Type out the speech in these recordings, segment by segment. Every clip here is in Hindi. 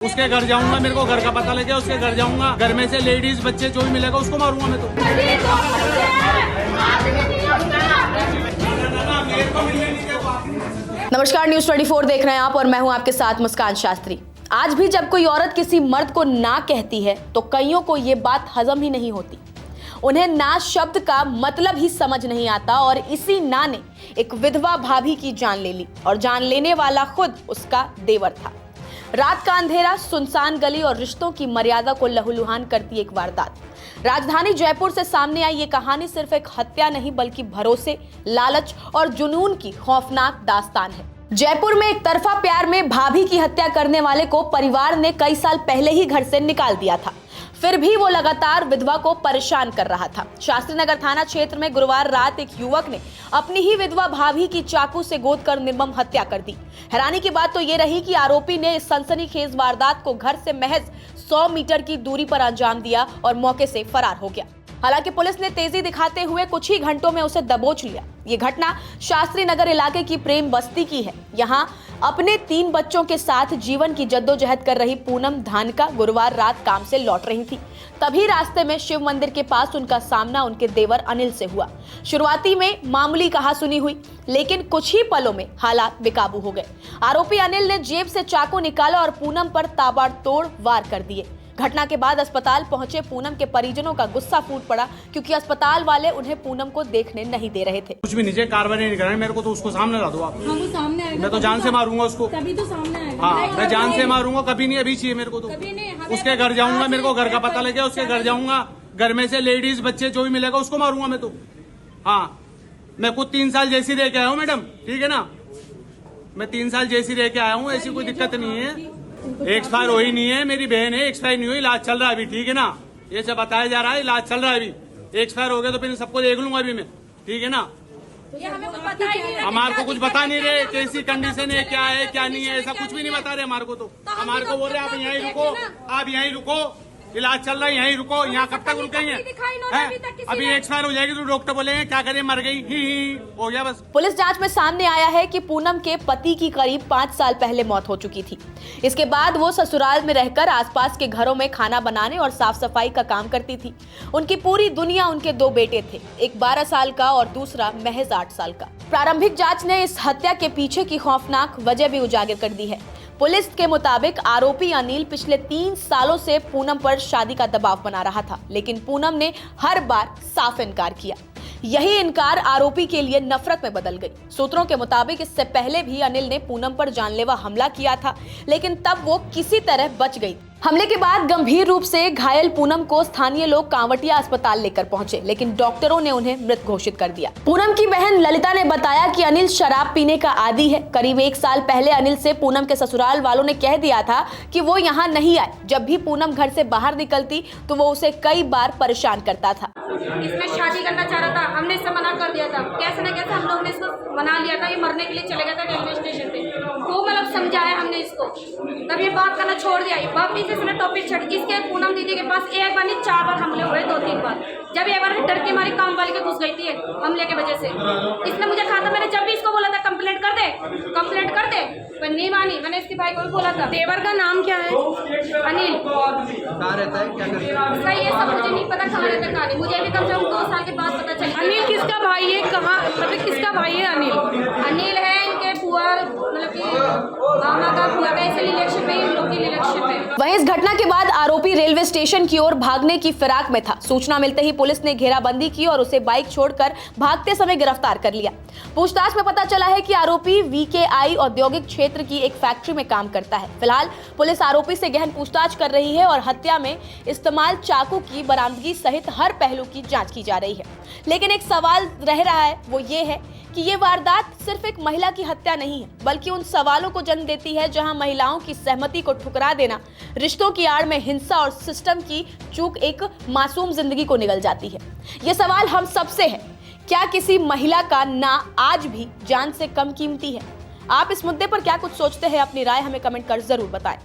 उसके घर जाऊंगा, मेरे को घर का पता लगे, उसके घर जाऊंगा, घर में से लेडीज बच्चे जो भी मिलेगा उसको मारूंगा मैं तो। नमस्कार, न्यूज़ 24 देख रहे हैं आप और मैं हूं आपके साथ मुस्कान शास्त्री। आज भी जब कोई औरत किसी मर्द को ना कहती है तो कईयों को ये बात हजम ही नहीं होती। उन्हें ना शब्द का मतलब ही समझ नहीं आता और इसी ना ने एक विधवा भाभी की जान ले ली और जान लेने वाला खुद उसका देवर था। रात का अंधेरा, सुनसान गली और रिश्तों की मर्यादा को लहूलुहान करती एक वारदात। राजधानी जयपुर से सामने आई ये कहानी सिर्फ एक हत्या नहीं बल्कि भरोसे, लालच और जुनून की खौफनाक दास्तान है। जयपुर में एक तरफा प्यार में भाभी की हत्या करने वाले को परिवार ने कई साल पहले ही घर से निकाल दिया था, फिर भी वो लगातार विधवा को परेशान कर रहा था। शास्त्री नगर थाना क्षेत्र में गुरुवार रात एक युवक ने अपनी ही विधवा भाभी की चाकू से गोद कर निर्मम हत्या कर दी। हैरानी की बात तो ये रही कि आरोपी ने इस सनसनीखेज वारदात को घर से महज 100 मीटर की दूरी पर अंजाम दिया और मौके से फरार हो गया। हालांकि पुलिस ने तेजी दिखाते हुए कुछ ही घंटों में उसे दबोच लिया। ये घटना शास्त्री नगर इलाके की प्रेम बस्ती की है। यहाँ अपने 3 बच्चों के साथ जीवन की जद्दोजहद कर रही पूनम धानका गुरुवार रात काम से लौट रही थी। तभी रास्ते में शिव मंदिर के पास उनका सामना उनके देवर अनिल से हुआ। शुरुआती में मामूली कहासुनी हुई, लेकिन कुछ ही पलों में हालात बेकाबू हो गए। आरोपी अनिल ने जेब से चाकू निकाला और पूनम पर ताबड़तोड़ वार कर दिए। घटना के बाद अस्पताल पहुंचे पूनम के परिजनों का गुस्सा फूट पड़ा, क्योंकि अस्पताल वाले उन्हें पूनम को देखने नहीं दे रहे थे। कुछ भी नीचे कार्रवाई नहीं कर रहे, मेरे को तो उसको सामने ला दो आप। हाँ, वो सामने आएगा, मैं तो जान से मारूंगा उसको, तभी तो सामने आएगा। हाँ मैं जान से मारूंगा, कभी नहीं, अभी चाहिए मेरे को तो। उसके घर जाऊंगा, मेरे को घर का पता लगे, उसके घर जाऊंगा, घर में से लेडीज बच्चे जो भी मिलेगा उसको मारूंगा मैं तो। हाँ मैं खुद 3 साल जैसी रह के आया हूँ मैडम, ठीक है ना, मैं 3 साल जैसी रह के आया हूँ, ऐसी कोई दिक्कत नहीं है। एक्सपायर हो ही नहीं है, मेरी बहन है, एक्सपायर नहीं हुई, इलाज चल रहा है अभी, ठीक है ना, ये सब बताया जा रहा है, इलाज चल रहा है अभी। एक्सपायर हो गया तो फिर सबको देख लूंगा अभी मैं, ठीक है ना। हमारे को कुछ बता नहीं रहे कैसी कंडीशन है, क्या है क्या नहीं है, ऐसा कुछ भी नहीं बता रहे हमारे को तो। हमारे को बोल रहे आप यहीं रुको, आप यहीं रुको, इलाज चल रहा है यहीं रुको। यहाँ कब तक रुकेंगे? अभी एक्सपायर हो जाएगी तो डॉक्टर बोलेंगे क्या करें, मर गई, ही हो गया बस। पुलिस जांच में सामने आया है कि पूनम के पति की करीब 5 साल पहले मौत हो चुकी थी। इसके बाद वो ससुराल में रहकर आसपास के घरों में खाना बनाने और साफ सफाई का काम करती थी। उनकी पूरी दुनिया उनके 2 बेटे थे, एक 12 साल का और दूसरा महज 8 साल का। प्रारंभिक जांच ने इस हत्या के पीछे की खौफनाक वजह भी उजागर कर दी है। पुलिस के मुताबिक आरोपी अनिल पिछले 3 सालों से पूनम पर शादी का दबाव बना रहा था, लेकिन पूनम ने हर बार साफ इनकार किया। यही इनकार आरोपी के लिए नफरत में बदल गई। सूत्रों के मुताबिक इससे पहले भी अनिल ने पूनम पर जानलेवा हमला किया था, लेकिन तब वो किसी तरह बच गई। हमले के बाद गंभीर रूप से घायल पूनम को स्थानीय लोग कांवटिया अस्पताल लेकर पहुंचे, लेकिन डॉक्टरों ने उन्हें मृत घोषित कर दिया। पूनम की बहन ललिता ने बताया कि अनिल शराब पीने का आदी है। करीब 1 साल पहले अनिल से पूनम के ससुराल वालों ने कह दिया था कि वो यहाँ नहीं आए। जब भी पूनम घर से बाहर निकलती तो वो उसे कई बार परेशान करता था। इसमें शादी करना चाह रहा था, हमने इससे मना कर दिया था। कैसे न कैसे हम लोग ने इसको मना लिया था, ये मरने के लिए चले गया था रेलवे स्टेशन पे। वो मतलब समझाया हमने इसको, तब ये बात करना छोड़ दिया। वापिस इसने टॉपिक छड़, इसके पूनम दीदी के पास एक बार नहीं 4 बार हमले हुए, 2-3 बार। जब एक बार डर के हमारी काम वाली के घुस गई थी हमले के वजह से। इसने मुझे कहा था, मैंने जब भी इसको बोला था कंप्लेंट कर दे, पर नहीं मानी। मैंने इसके भाई को भी बोला था। देवर का नाम क्या है? अनिल। कहाँ रहता है, क्या करता है? इसका ये सब मुझे नहीं पता कहाँ रहता है, कहानी मुझे भी कम से कम 2 साल के बाद पता चला। अनिल किसका भाई है, कहाँ मतलब किसका भाई है अनिल? अनिल है इनके बुआ, मतलब कि मामा का बुआ का, ऐसे रिलेशन में इन लोग की रिलेशन में। वहीं इस घटना के बाद आरोपी रेलवे स्टेशन की ओर भागने की फिराक में था। सूचना मिलते ही पुलिस ने घेराबंदी की और उसे बाइक छोड़कर भागते समय गिरफ्तार कर लिया। पूछताछ में पता चला है कि आरोपी VKI औद्योगिक क्षेत्र की एक फैक्ट्री में काम करता है। फिलहाल पुलिस आरोपी से गहन पूछताछ कर रही है और हत्या में इस्तेमाल चाकू की बरामदगी सहित हर पहलू की जांच की जा रही है। लेकिन एक सवाल रह रहा है, वो ये है कि ये वारदात सिर्फ एक महिला की हत्या नहीं है, बल्कि उन सवालों को जन्म देती है जहां महिलाओं की सहमति को ठुकरा देना, रिश्तों की आड़ में हिंसा और सिस्टम की चूक एक मासूम जिंदगी को निगल जाती है। ये सवाल हम सबसे है, क्या किसी महिला का ना आज भी जान से कम कीमती है? आप इस मुद्दे पर क्या कुछ सोचते हैं? अपनी राय हमें कमेंट कर जरूर बताएं।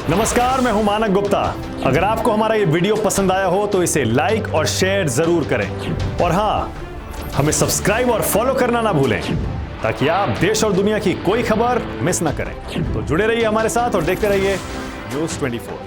नमस्कार, मैं हूं मानक गुप्ता। अगर आपको हमारा ये वीडियो पसंद आया हो तो इसे लाइक और शेयर जरूर करें और हां, हमें सब्सक्राइब और फॉलो करना ना भूलें। ताकि आप देश और दुनिया की कोई खबर मिस ना करें। तो जुड़े रहिए हमारे साथ और देखते रहिए न्यूज़ 24।